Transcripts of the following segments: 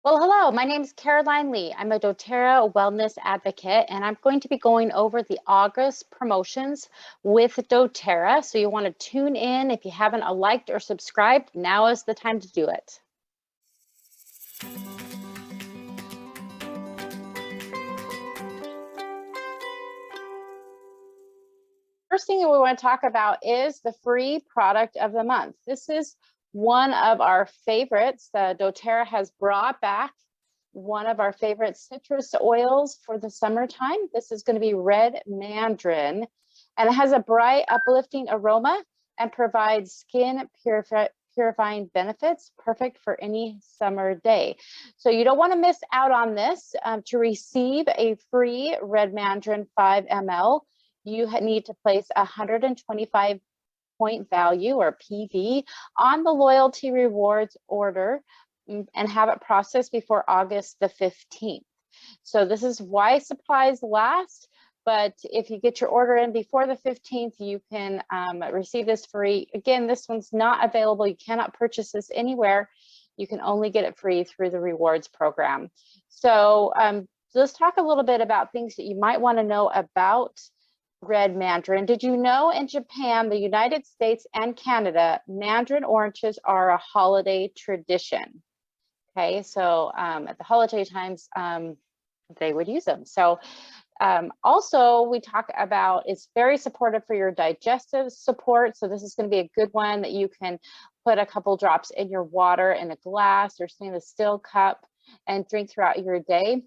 Well, hello, my name is Caroline Lee. I'm a doTERRA wellness advocate, and I'm going to be going over the August promotions with doTERRA. So you want to tune in. If you haven't liked or subscribed, now is the time to do it. First thing that we want to talk about is the free product of the month. This is one of our favorites. doTERRA has brought back one of our favorite citrus oils for the summertime. This is going to be red mandarin, and it has a bright, uplifting aroma and provides skin purifying benefits, perfect for any summer day. So you don't want to miss out on this. To receive a free red mandarin 5 ml, you need to place a 125 point value, or PV, on the loyalty rewards order and have it processed before August the 15th. So this is why supplies last, but if you get your order in before the 15th, you can receive this free. Again, this one's not available. You cannot purchase this anywhere. You can only get it free through the rewards program. So let's talk a little bit about things that you might want to know about red mandarin. Did you know in Japan, the United States, and Canada, mandarin oranges are a holiday tradition? Okay, so at the holiday times, they would use them. So also we talk about it's very supportive for your digestive support. So this is going to be a good one that you can put a couple drops in your water in a glass or stainless steel cup and drink throughout your day.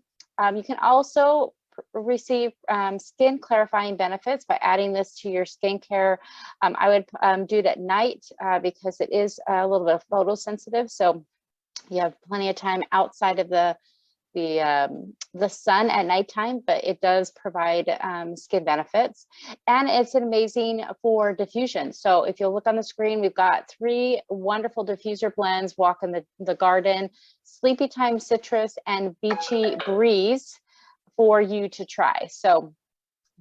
You can also receive skin clarifying benefits by adding this to your skincare. I would do it at night because it is a little bit photosensitive. So you have plenty of time outside of the sun at nighttime, but it does provide skin benefits, and it's amazing for diffusion. So if you'll look on the screen, we've got 3 wonderful diffuser blends: Walk in the Garden, Sleepy Time Citrus, and Beachy Breeze for you to try. So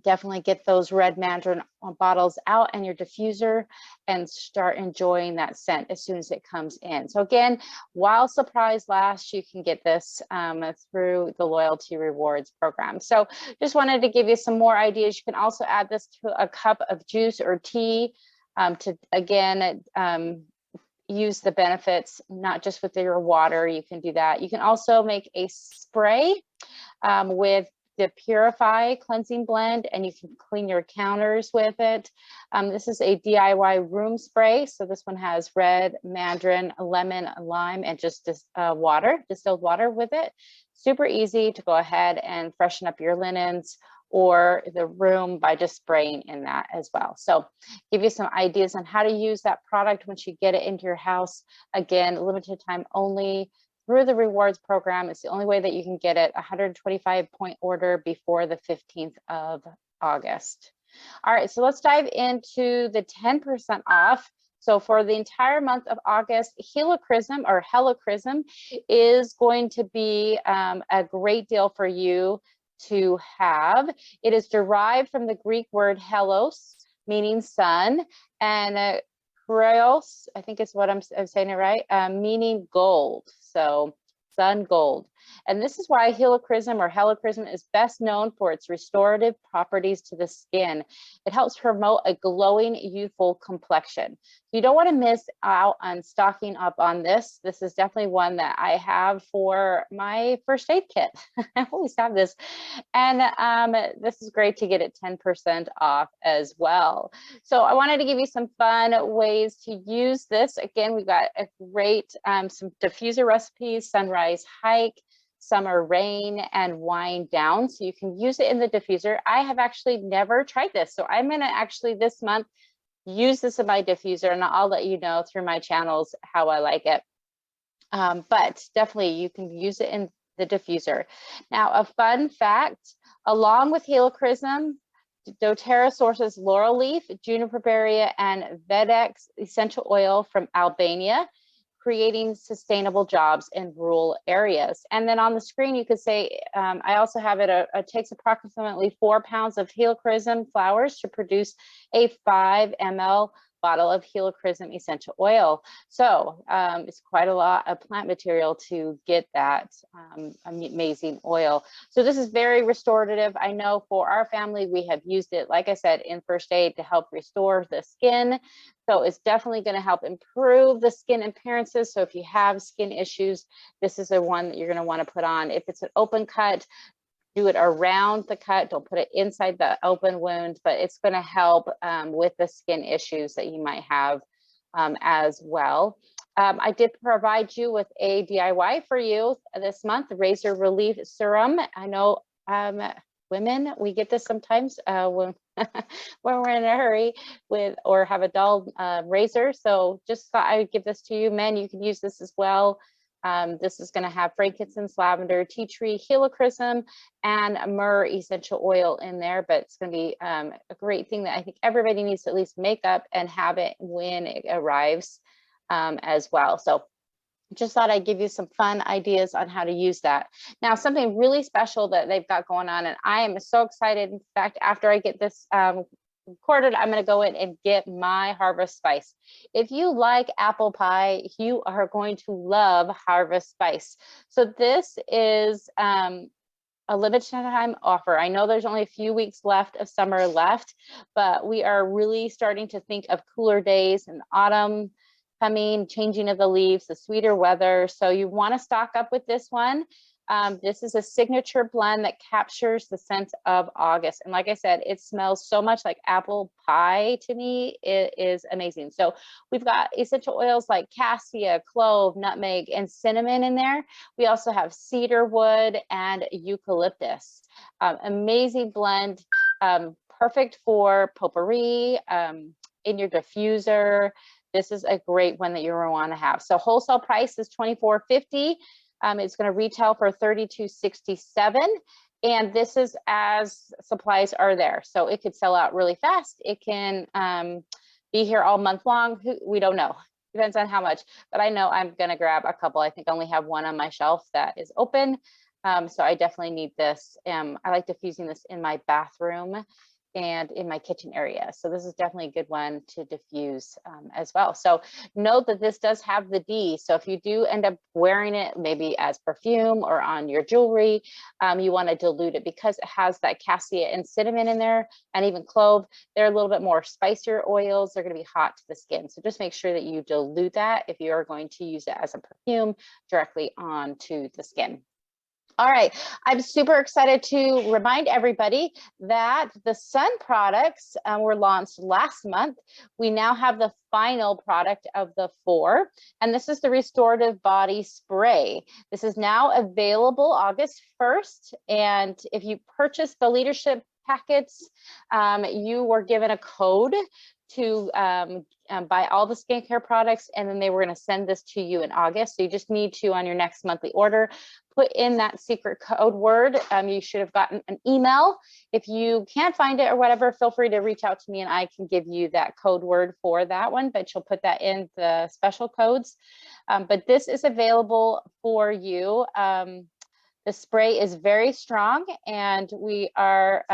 definitely get those red mandarin bottles out and your diffuser and start enjoying that scent as soon as it comes in. So again, while supplies last, you can get this through the loyalty rewards program. So just wanted to give you some more ideas. You can also add this to a cup of juice or tea to, again, use the benefits, not just with your water. You can do that. You can also make a spray with the Purify cleansing blend, and you can clean your counters with it. This is a DIY room spray. So this one has red mandarin, lemon, lime, and just water, distilled water with it. Super easy to go ahead and freshen up your linens or the room by just spraying in that as well. So give you some ideas on how to use that product once you get it into your house. Again, limited time only through the rewards program. It's the only way that you can get it. 125 point order before the 15th of August. All right, so let's dive into the 10% off. So for the entire month of August, Helichrysum is going to be a great deal for you to have. It is derived from the Greek word helos, meaning sun, and Kreos, I think is what I'm saying it right, meaning gold. So sun gold. And this is why Helichrysum is best known for its restorative properties to the skin. It helps promote a glowing, youthful complexion. You don't want to miss out on stocking up on this. This is definitely one that I have for my first aid kit. I always have this. And this is great to get it 10% off as well. So I wanted to give you some fun ways to use this. Again, we've got a great, some diffuser recipes: sunrise hike, summer rain, and wind down. So you can use it in the diffuser. I have actually never tried this. So I'm gonna actually this month use this in my diffuser, and I'll let you know through my channels how I like it. But definitely you can use it in the diffuser. Now, a fun fact, along with Helichrysum, doTERRA sources laurel leaf, juniper berry, and Vedex essential oil from Albania, creating sustainable jobs in rural areas. And then on the screen, you could say, I also have it, it takes approximately 4 pounds of Helichrysum flowers to produce a 5 ml bottle of Helichrysum essential oil. So it's quite a lot of plant material to get that amazing oil. So this is very restorative. I know for our family, we have used it, like I said, in first aid to help restore the skin. So it's definitely going to help improve the skin appearances. So if you have skin issues, this is the one that you're going to want to put on. If it's an open cut, do it around the cut. Don't put it inside the open wound, but it's going to help with the skin issues that you might have as well. I did provide you with a DIY for you this month, the Razor Relief Serum. I know women, we get this sometimes when we're in a hurry with or have a dull razor. So just thought I would give this to you. Men, you can use this as well. This is going to have frankincense, lavender, tea tree, helichrysum, and myrrh essential oil in there. But it's going to be a great thing that I think everybody needs to at least make up and have it when it arrives as well. So just thought I'd give you some fun ideas on how to use that. Now, something really special that they've got going on, and I am so excited. In fact, after I get this recorded, I'm going to go in and get my Harvest Spice. If you like apple pie, you are going to love Harvest Spice. So this is a limited time offer. I know there's only a few weeks left of summer left, but we are really starting to think of cooler days and autumn coming, changing of the leaves, the sweeter weather. So you want to stock up with this one. This is a signature blend that captures the scent of August. And like I said, it smells so much like apple pie to me. It is amazing. So we've got essential oils like cassia, clove, nutmeg, and cinnamon in there. We also have cedar wood and eucalyptus. Amazing blend, perfect for potpourri, in your diffuser. This is a great one that you're going to want to have. So wholesale price is $24.50. It's going to retail for $32.67. And this is as supplies are there. So it could sell out really fast. It can be here all month long. We don't know. Depends on how much. But I know I'm going to grab a couple. I think I only have one on my shelf that is open. So I definitely need this. I like diffusing this in my bathroom and in my kitchen area. So this is definitely a good one to diffuse as well. So note that this does have the D. So if you do end up wearing it, maybe as perfume or on your jewelry, you want to dilute it because it has that cassia and cinnamon in there, and even clove. They're a little bit more spicier oils. They're going to be hot to the skin. So just make sure that you dilute that if you are going to use it as a perfume directly onto the skin. All right, I'm super excited to remind everybody that the sun products were launched last month. We now have the final product of the 4, and this is the Restorative Body Spray. This is now available August 1st, and if you purchase the leadership packets, you were given a code to buy all the skincare products, and then they were going to send this to you in August. So you just need to, on your next monthly order, put in that secret code word. You should have gotten an email. If you can't find it or whatever, feel free to reach out to me and I can give you that code word for that one, but you'll put that in the special codes. But this is available for you. The spray is very strong, and we are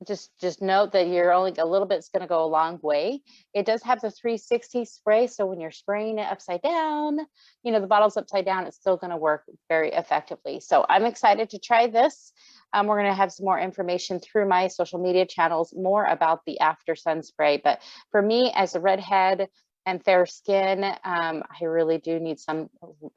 just note that you're only a little bit is going to go a long way. It does have the 360 spray, so when you're spraying it upside down, you know, the bottle's upside down, it's still going to work very effectively. So I'm excited to try this. We're going to have some more information through my social media channels more about the after sun spray. But for me, as a redhead and fair skin, I really do need some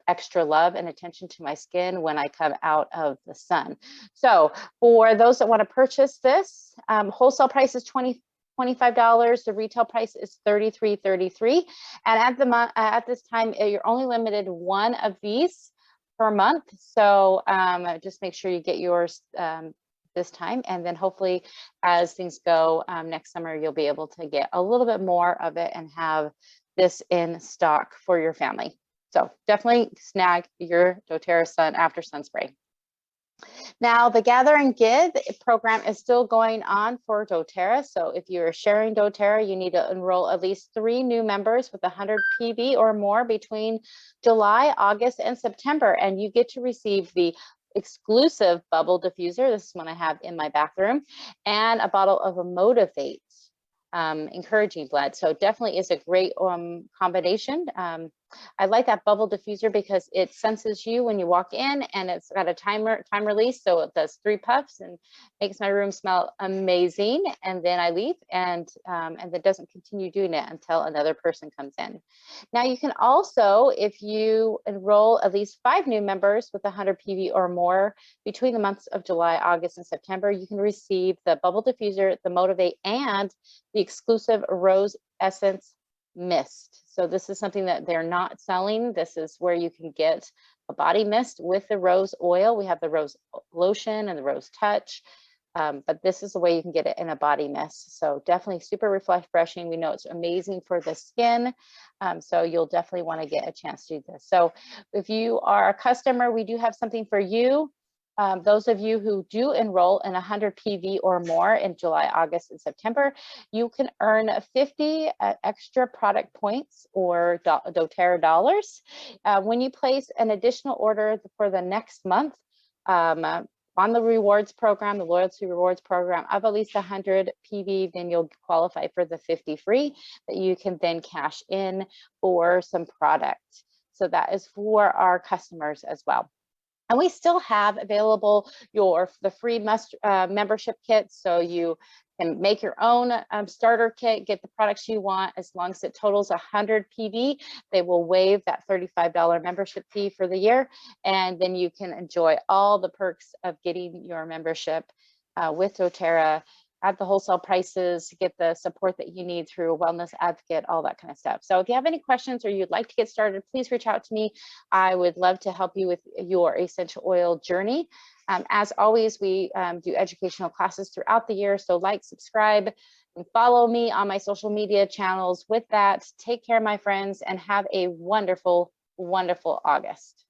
extra love and attention to my skin when I come out of the sun. So for those that want to purchase this, wholesale price is $25. The retail price is $33.33. And at this time, you're only limited one of these per month. So just make sure you get yours this time, and then hopefully as things go next summer, you'll be able to get a little bit more of it and have this in stock for your family. So definitely snag your doTERRA Sun After Sun Spray. Now, the Gather and Give program is still going on for doTERRA. So if you're sharing doTERRA, you need to enroll at least 3 new members with 100 PV or more between July, August, and September, and you get to receive the exclusive bubble diffuser. This is one I have in my bathroom, and a bottle of a Motivate encouraging blend. So definitely is a great combination. I like that bubble diffuser because it senses you when you walk in, and it's got a time release. So it does 3 puffs and makes my room smell amazing. And then I leave, and then doesn't continue doing it until another person comes in. Now you can also, if you enroll at least 5 new members with 100 PV or more between the months of July, August, and September, you can receive the bubble diffuser, the Motivate, and the exclusive Rose Essence Mist. So this is something that they're not selling. This is where you can get a body mist with the rose oil. We have the rose lotion and the rose touch, but this is the way you can get it in a body mist. So definitely super refreshing. We know it's amazing for the skin. So you'll definitely want to get a chance to do this. So if you are a customer, we do have something for you. Those of you who do enroll in 100 PV or more in July, August, and September, you can earn 50 extra product points or doTERRA dollars when you place an additional order for the next month on the rewards program, the loyalty rewards program of at least 100 PV. Then you'll qualify for the 50 free that you can then cash in for some product. So that is for our customers as well. And we still have available the free membership kits, so you can make your own starter kit, get the products you want. As long as it totals 100 PV, they will waive that $35 membership fee for the year, and then you can enjoy all the perks of getting your membership with doTERRA at the wholesale prices, to get the support that you need through a wellness advocate, all that kind of stuff. So if you have any questions or you'd like to get started, please reach out to me. I would love to help you with your essential oil journey. As always, we do educational classes throughout the year. So like, subscribe, and follow me on my social media channels. With that, take care, my friends, and have a wonderful, wonderful August.